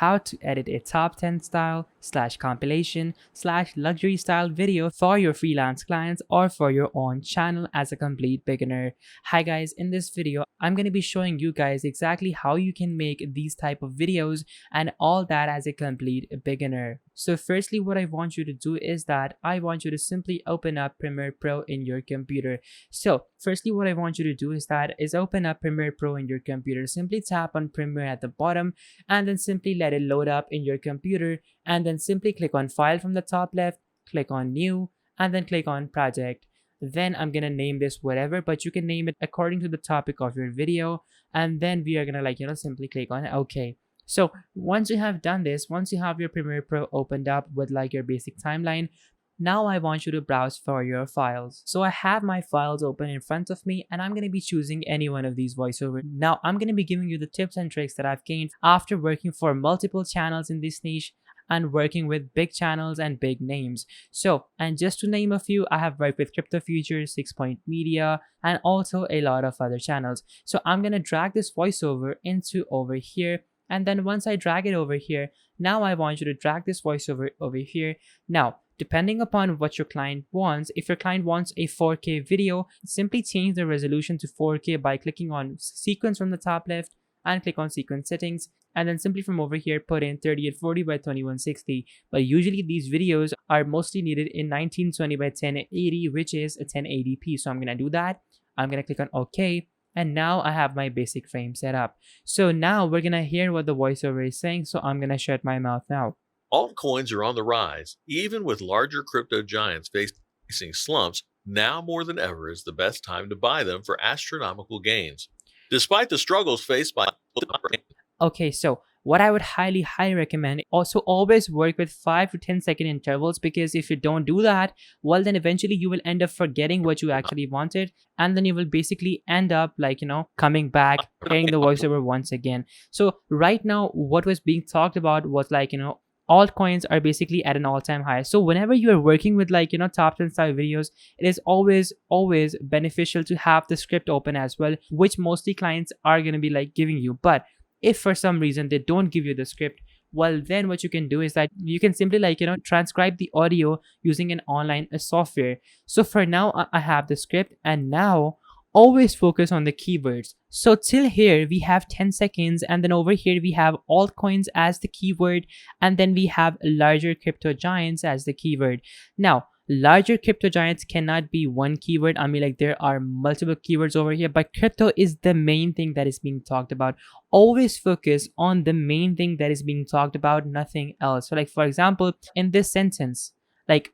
how to edit a top 10 style slash compilation slash luxury style video for your freelance clients or for your own channel as a complete beginner. Hi guys, in this video I'm going to be showing you guys exactly how you can make these type of videos and all that as a complete beginner. So firstly, what I want you to do is that I want you to simply open up Premiere Pro in your computer. So firstly, what I want you to do is open up Premiere Pro in your computer. Simply tap on Premiere at the bottom and then simply let it load up in your computer, and then simply click on File from the top left, click on New, and then click on Project. Then I'm gonna name this whatever, but you can name it according to the topic of your video, and then we are gonna simply click on OK. So once you have done this, once you have your Premiere Pro opened up with your basic timeline, now I want you to browse for your files. So I have my files open in front of me and I'm going to be choosing any one of these voiceover. Now I'm going to be giving you the tips and tricks that I've gained after working for multiple channels in this niche and working with big channels and big names. So, and just to name a few, I have worked with Crypto Futures, 6 Point Media, and also a lot of other channels. So I'm going to drag this voiceover into over here. And then once I drag it over here, now I want you to drag this voiceover over here. Now, depending upon what your client wants, if your client wants a 4K video, simply change the resolution to 4K by clicking on sequence from the top left and click on sequence settings. And then simply from over here, put in 3840 by 2160. But usually these videos are mostly needed in 1920 by 1080, which is a 1080p. So I'm going to do that. I'm going to click on OK. And now I have my basic frame set up. So now we're going to hear what the voiceover is saying. So I'm going to shut my mouth now. Altcoins are on the rise. Even with larger crypto giants facing slumps, now more than ever is the best time to buy them for astronomical gains. Despite the struggles faced by... Okay, so what I would highly recommend, also always work with 5 to 10 second intervals, because if you don't do that, well then eventually you will end up forgetting what you actually wanted, and then you will basically end up coming back, hearing the voiceover once again. So right now what was being talked about was altcoins are basically at an all-time high. So whenever you are working with top 10 style videos, it is always beneficial to have the script open as well, which mostly clients are going to be giving you. But if for some reason they don't give you the script, well then what you can do is that you can simply transcribe the audio using an online software. So for now I have the script, and now always focus on the keywords. So till here we have 10 seconds, and then over here we have altcoins as the keyword, and then we have larger crypto giants as the keyword. Now larger crypto giants cannot be one keyword. I mean, there are multiple keywords over here, but crypto is the main thing that is being talked about. Always focus on the main thing that is being talked about, nothing else. So for example, in this sentence,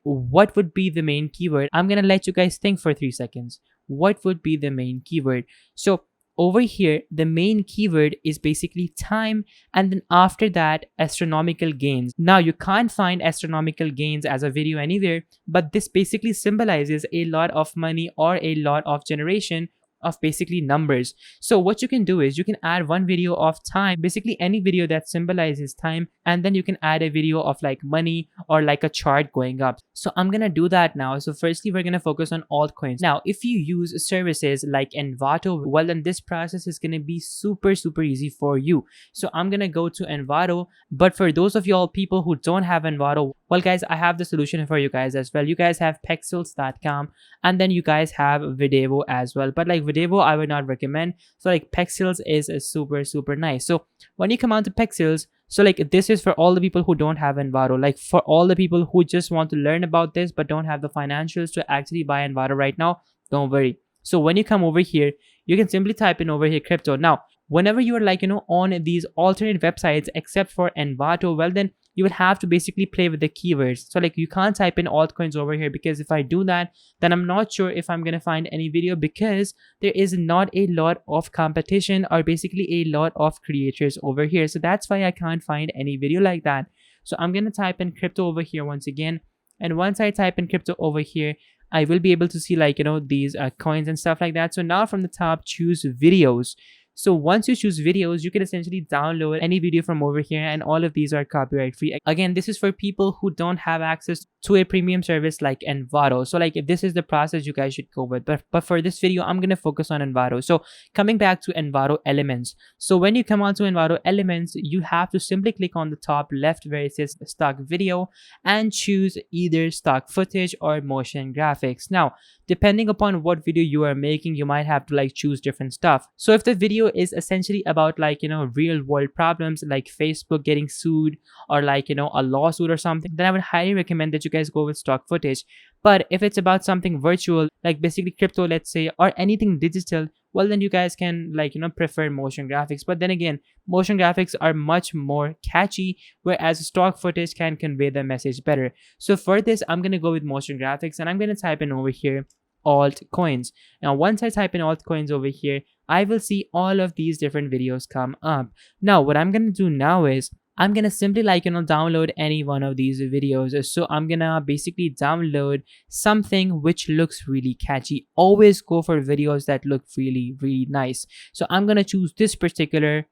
what would be the main keyword? I'm gonna let you guys think for 3 seconds. What would be the main keyword? So over here, the main keyword is basically time, and then after that, astronomical gains. Now you can't find astronomical gains as a video anywhere, but this basically symbolizes a lot of money or a lot of generation of basically numbers. So what you can do is you can add one video of time, basically any video that symbolizes time, and then you can add a video of money or a chart going up. So I'm gonna do that now. So firstly, we're gonna focus on altcoins. Now if you use services like Envato, well then this process is gonna be super easy for you. So I'm gonna go to Envato, but for those of y'all people who don't have Envato, well guys, I have the solution for you guys as well. You guys have pexels.com, and then you guys have Videvo as well, but Videvo I would not recommend. So Pexels is super nice. So when you come on to Pexels, so this is for all the people who don't have Envato, for all the people who just want to learn about this but don't have the financials to actually buy Envato right now, don't worry. So when you come over here, you can simply type in over here crypto. Now whenever you are on these alternate websites except for Envato, well then you will have to basically play with the keywords. So you can't type in altcoins over here, because if I do that, then I'm not sure if I'm gonna find any video, because there is not a lot of competition or basically a lot of creators over here. So that's why I can't find any video like that. So I'm gonna type in crypto over here once again, and once I type in crypto over here, I will be able to see these coins and stuff like that. So now from the top, choose videos. So once you choose videos, you can essentially download any video from over here, and all of these are copyright free. Again, this is for people who don't have access to a premium service like Envato. So like if this is the process you guys should go with, but for this video I'm gonna focus on Envato. So coming back to Envato Elements, so when you come onto Envato Elements, you have to simply click on the top left where it says stock video and choose either stock footage or motion graphics. Now depending upon what video you are making, you might have to like choose different stuff. So if the video is essentially about like, you know, real world problems like Facebook getting sued or like, you know, a lawsuit or something, then I would highly recommend that you guys go with stock footage. But if it's about something virtual, like basically crypto, let's say, or anything digital, well then you guys can like, you know, prefer motion graphics. But then again, motion graphics are much more catchy, whereas stock footage can convey the message better. So for this, I'm gonna go with motion graphics, and I'm gonna type in over here altcoins. Now once I type in altcoins over here, I will see all of these different videos come up. Now what I'm gonna do now is I'm gonna simply like, you know, download any one of these videos. So I'm gonna basically download something which looks really catchy. Always go for videos that look really nice. So I'm gonna choose this particular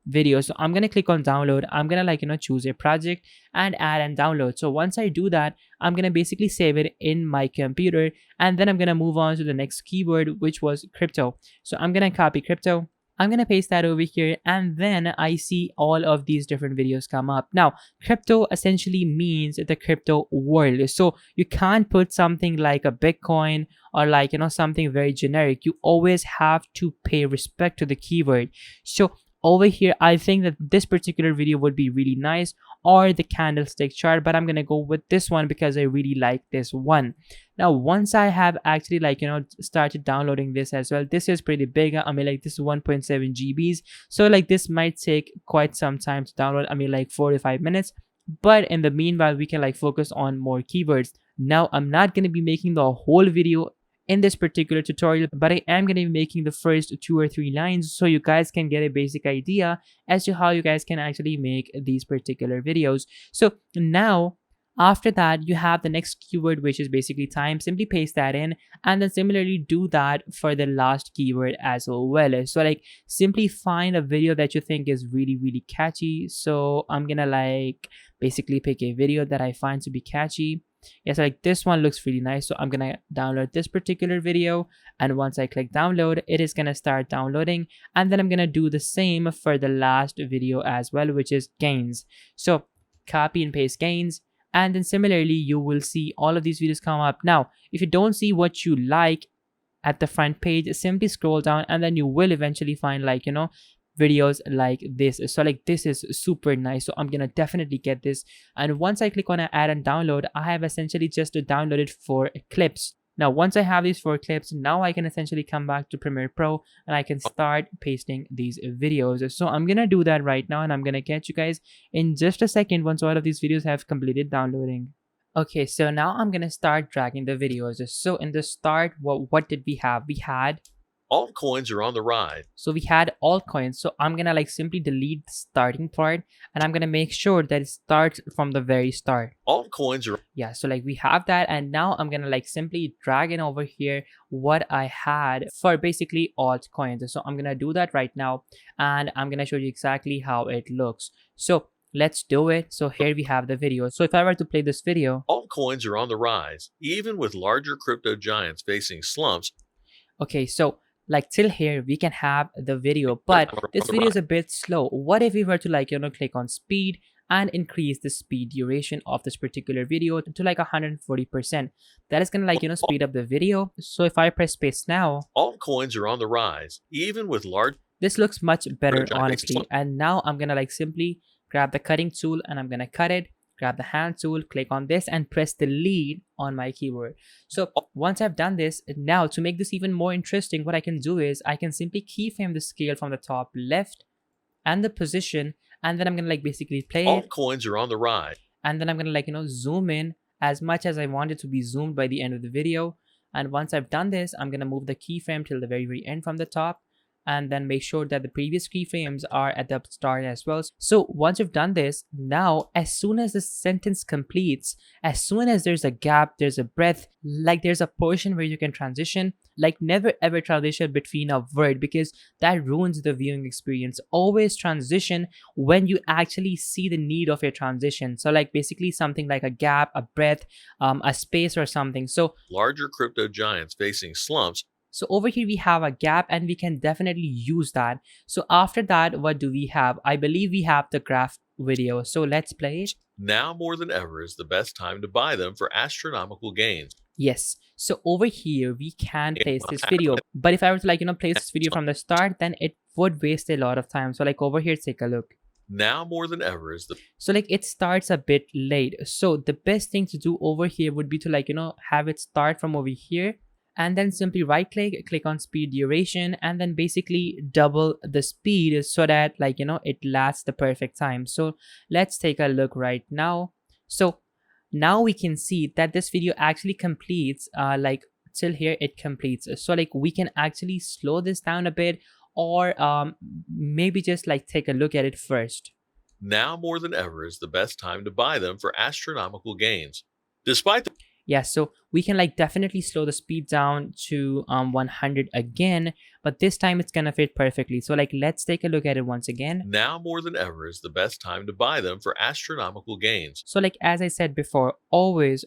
video. So I'm gonna click on download. I'm gonna like, you know, choose a project and add and download. So once I do that, I'm gonna basically save it in my computer, and then I'm gonna move on to the next keyword, which was crypto. So I'm gonna copy crypto, I'm gonna paste that over here, and then I see all of these different videos come up. Now crypto essentially means the crypto world, so you can't put something like a Bitcoin or like, you know, something very generic. You always have to pay respect to the keyword. So over here I think that this particular video would be really nice, or the candlestick chart, but I'm gonna go with this one because I really like this one. Now once I have actually like, you know, started downloading this as well, this is pretty big. I mean like this is 1.7 GBs, so like this might take quite some time to download. I mean like 4 to 5 minutes, but in the meanwhile we can like focus on more keywords. Now I'm not going to be making the whole video in this particular tutorial, but I am going to be making the first 2 or 3 lines so you guys can get a basic idea as to how you guys can actually make these particular videos. So now after that, you have the next keyword, which is basically time. Simply paste that in, and then similarly do that for the last keyword as well. So like simply find a video that you think is really catchy. So I'm gonna like basically pick a video that I find to be catchy. Yes, like this one looks really nice, so I'm gonna download this particular video, and once I click download, it is gonna start downloading, and then I'm gonna do the same for the last video as well, which is gains. So copy and paste gains, and then similarly you will see all of these videos come up. Now if you don't see what you like at the front page, simply scroll down, and then you will eventually find like, you know, videos like this. So like this is super nice, so I'm gonna definitely get this. And once I click on add and download, I have essentially just downloaded 4 clips. Now once I have these 4 clips, now I can essentially come back to Premiere Pro and I can start pasting these videos. So I'm gonna do that right now, and I'm gonna catch you guys in just a second once all of these videos have completed downloading. Okay, so now I'm gonna start dragging the videos. So in the start, what did we have? We had Altcoins are on the rise. So we had altcoins. So I'm gonna like simply delete the starting part, and I'm gonna make sure that it starts from the very start. Altcoins are Yeah, so like we have that, and now I'm gonna like simply drag in over here what I had for basically altcoins. So I'm gonna do that right now, and I'm gonna show you exactly how it looks. So let's do it. So here we have the video. So if I were to play this video, altcoins are on the rise, even with larger crypto giants facing slumps. Okay, so like till here we can have the video, but this video is a bit slow. What if we were to like, you know, click on speed and increase the speed duration of this particular video to like 140%? That is gonna like, you know, speed up the video. So if I press space now, altcoins are on the rise, even with large. This looks much better honestly. And now I'm gonna like simply grab the cutting tool, and I'm gonna cut it. Grab the hand tool, click on this, and press delete on my keyboard. So once I've done this, now to make this even more interesting, what I can do is I can simply keyframe the scale from the top left and the position, and then I'm gonna like basically play it. Altcoins are on the rise. And then I'm gonna like, you know, zoom in as much as I want it to be zoomed by the end of the video. And once I've done this, I'm gonna move the keyframe till the very end from the top, and then make sure that the previous keyframes are at the start as well. So once you've done this, now as soon as the sentence completes, as soon as there's a gap, there's a breath, like there's a portion where you can transition, Like never ever transition between a word because that ruins the viewing experience. Always transition when you actually see the need of your transition. So like basically something like a gap, a breath, a space or something. Larger crypto giants facing slumps. So over here we have a gap and we can definitely use that. So after that, what do we have? I believe we have the graph video. So let's play it. Now more than ever is the best time to buy them for astronomical gains. Yes. So over here we can place this video. But if I were to place this video from the start, then it would waste a lot of time. So like over here, take a look. Now more than ever is the So like it starts a bit late. So the best thing to do over here would be to have it start from over here, and then simply right click on speed duration, and then basically double the speed so that it lasts the perfect time. So let's take a look right now. So now we can see that this video actually completes like till here it completes. So like we can actually slow this down a bit, or maybe just like take a look at it first. now more than ever is the best time to buy them for astronomical gains. Despite the Yeah, so we can like definitely slow the speed down to 100 again, but this time it's gonna fit perfectly. So like let's take a look at it once again. now more than ever is the best time to buy them for astronomical gains. So like as I said before, always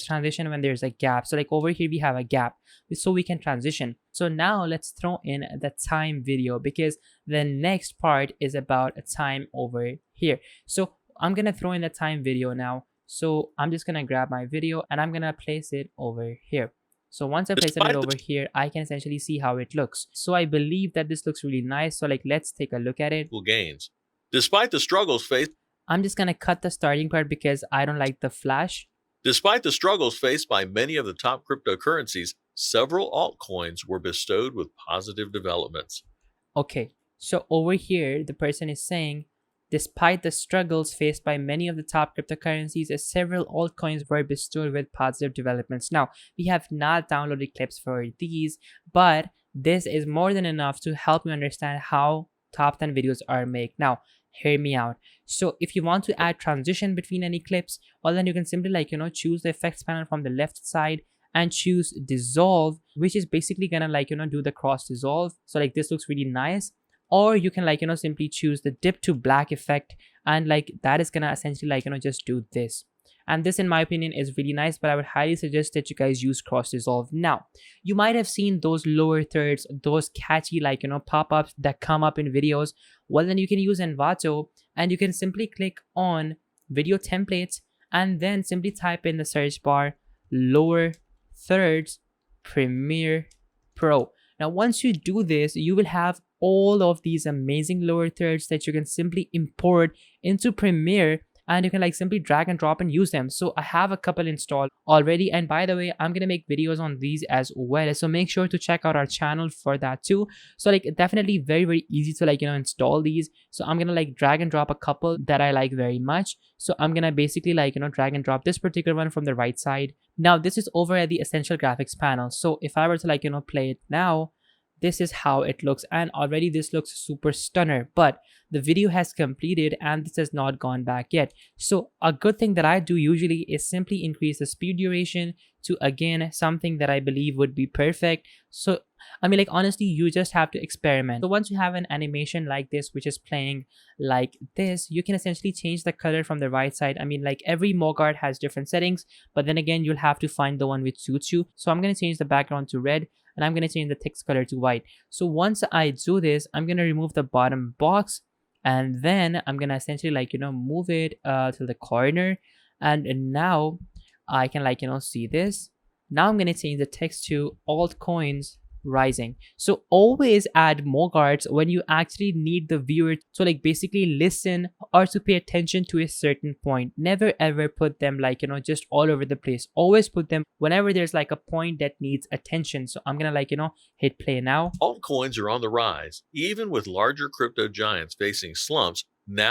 transition when there's a gap. So like over here we have a gap, so we can transition. So now let's throw in the time video because the next part is about a time over here. So I'm gonna throw in the time video now. So I'm just gonna grab my video and I'm gonna place it over here. So once I place it Despite over here, I can essentially see how it looks. So I believe that this looks really nice. So like let's take a look at it. the gains. Despite the struggles faced I'm just gonna cut the starting part because I don't like the flash. Despite the struggles faced by many of the top cryptocurrencies, several altcoins were bestowed with positive developments. Okay, so over here, the person is saying, despite the struggles faced by many of the top cryptocurrencies, several altcoins were bestowed with positive developments. Now, we have not downloaded clips for these, but this is more than enough to help you understand how top 10 videos are made. Now, hear me out. So if you want to add transition between any clips, well then you can simply choose the effects panel from the left side and choose dissolve, which is basically gonna do the cross dissolve. So like this looks really nice. Or you can simply choose the dip to black effect, and that is gonna essentially just do this. And this in my opinion is really nice, but I would highly suggest that you guys use cross dissolve. Now you might have seen those lower thirds, those catchy pop-ups that come up in videos. Well then you can use Envato and you can simply click on video templates and then simply type in the search bar lower thirds Premiere Pro. Now once you do this, you will have all of these amazing lower thirds that you can simply import into Premiere, and you can simply drag and drop and use them. So I have a couple installed already, and by the way, I'm gonna make videos on these as well, so make sure to check out our channel for that too. So definitely very easy to install these. So I'm gonna drag and drop a couple that I like very much. So I'm gonna basically drag and drop this particular one from the right side. Now this is over at the essential graphics panel. So if I were to play it now, this is how it looks, and already this looks super stunner, but the video has completed and this has not gone back yet. So a good thing that I do usually is simply increase the speed duration to again something that I believe would be perfect. So I mean honestly, you just have to experiment. So once you have an animation like this which is playing like this, you can essentially change the color from the right side. I mean every Mogart has different settings, but then again you'll have to find the one which suits you. So I'm going to change the background to red, and I'm going to change the text color to white. So once I do this, I'm going to remove the bottom box, and then I'm going to essentially move it to the corner, and now I can see this. Now I'm going to change the text to altcoins rising. So always add Mogarts when you actually need the viewer to basically listen or to pay attention to a certain point. Never ever put them just all over the place. Always put them whenever there's a point that needs attention. So I'm gonna hit play now. Altcoins are on the rise, even with larger crypto giants facing slumps. Now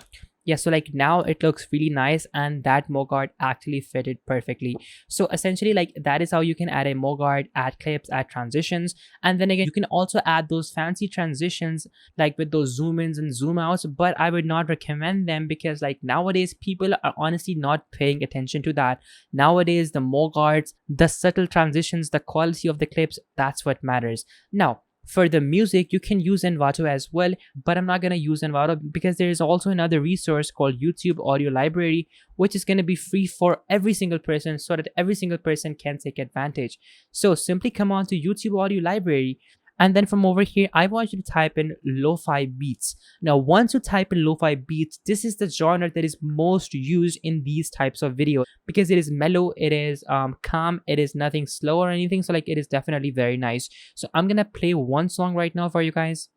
Yeah, so like now it looks really nice, and that Mogart actually fitted perfectly. So essentially, like that is how you can add a Mogart, add clips, add transitions. And then again, you can also add those fancy transitions like with those zoom ins and zoom outs, but I would not recommend them because like nowadays people are honestly not paying attention to that. Nowadays the Mogarts, the subtle transitions, the quality of the clips, that's what matters. Now for the music, you can use Envato as well, but I'm not going to use Envato because there is also another resource called YouTube Audio Library, which is going to be free for every single person so that every single person can take advantage. So simply come on to YouTube Audio Library. And then from over here, I want you to type in lo-fi beats. Now, once you type in lo-fi beats, this is the genre that is most used in these types of videos because it is mellow, it is calm, it is nothing slow or anything. So like it is definitely very nice. So I'm gonna play one song right now for you guys.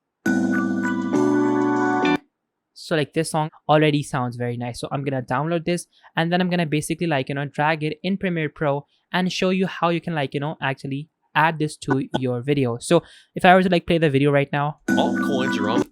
So like this song already sounds very nice. So I'm gonna download this and then I'm gonna basically like drag it in Premiere Pro and show you how you can like actually add this to your video. So if I were to like play the video right now, altcoins are on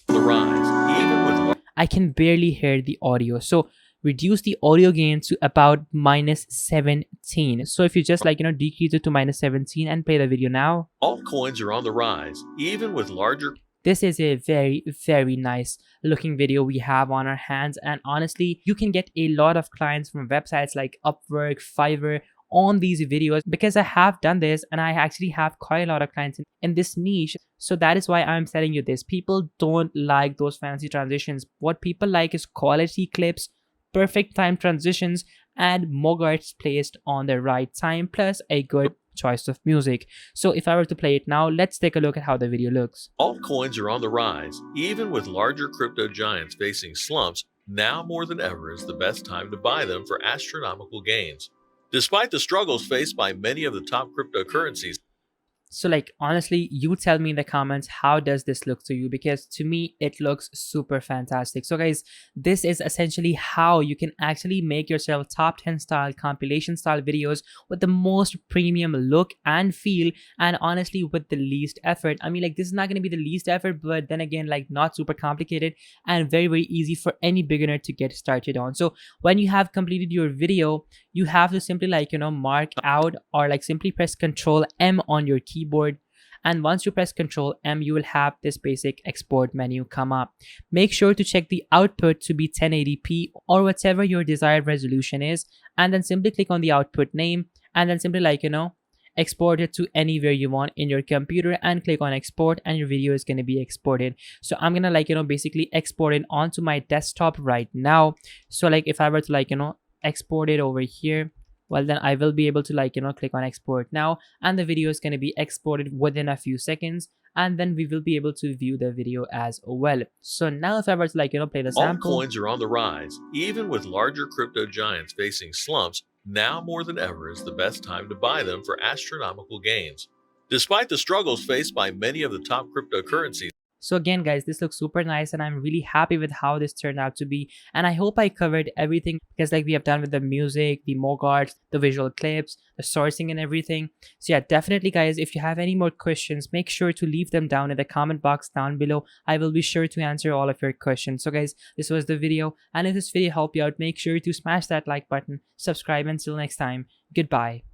the rise, even with I can barely hear the audio. So reduce the audio gain to about -17. So if you just like decrease it to -17 and play the video now, altcoins are on the rise, even with larger. This is a very, very nice looking video we have on our hands. And honestly, you can get a lot of clients from websites like Upwork, Fiverr on these videos because I have done this and I actually have quite a lot of clients in this niche. So that is why I'm telling you this. People don't like those fancy transitions. What people like is quality clips, perfect time transitions, and Mogarts placed on the right time, plus a good choice of music. So if I were to play it now, let's take a look at how the video looks. Altcoins are on the rise, even with larger crypto giants facing slumps. Now more than ever is the best time to buy them for astronomical gains. Despite the struggles faced by many of the top cryptocurrencies, So like honestly, you tell me in the comments, how does this look to you? Because to me it looks super fantastic. So guys, this is essentially how you can actually make yourself top 10 style compilation style videos with the most premium look and feel, and honestly with the least effort. I mean, like this is not going to be the least effort, but then again, like not super complicated and very, very easy for any beginner to get started on. So when you have completed your video, you have to simply like mark out or like simply press Ctrl M on your keyboard, and once you press Ctrl M, you will have this basic export menu come up. Make sure to check the output to be 1080p or whatever your desired resolution is, and then simply click on the output name and then simply like export it to anywhere you want in your computer and click on export, and your video is going to be exported. So I'm gonna like basically export it onto my desktop right now. So like if I were to like export it over here, well then I will be able to like click on export now, and the video is going to be exported within a few seconds, and then we will be able to view the video as well. So now if I were to like play the sample, altcoins are on the rise, even with larger crypto giants facing slumps. Now more than ever is the best time to buy them for astronomical gains. Despite the struggles faced by many of the top cryptocurrencies, so again guys, this looks super nice and I'm really happy with how this turned out to be, and I hope I covered everything because like we have done with the music, the Mogarts, the visual clips, the sourcing and everything. So yeah, definitely guys, if you have any more questions, make sure to leave them down in the comment box down below. I will be sure to answer all of your questions. So guys, this was the video, and if this video helped you out, make sure to smash that like button, subscribe, and until next time, goodbye.